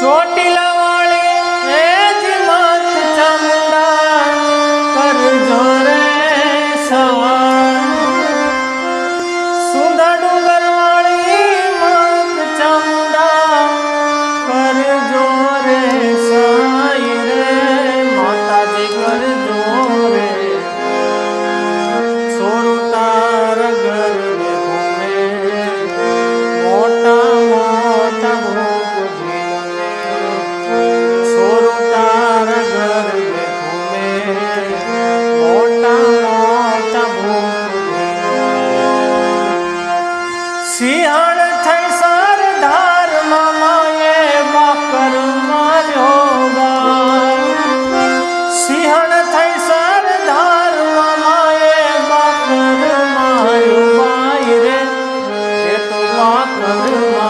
ચોટીલા વાળી એ જ માત ચામુંડા કરજો રે સવાર સુંદર ડુંગર વાળી માત ચામુંડા કરજો રે સાઈ રે માતાજી કરજો રે છોરું તાર ઘર ને ઘૂમે મોટા મોટા ભોગ છોરું તાર ઘર ને ઘૂમે મોટા મોટા ભોગ સિંહણ થઈ સરદાર મામાએ બાકર માર્યો બા સિંહણ થઈ સરદાર મામાએ બાકર માર્યો બાઈ રે એ તો બાકર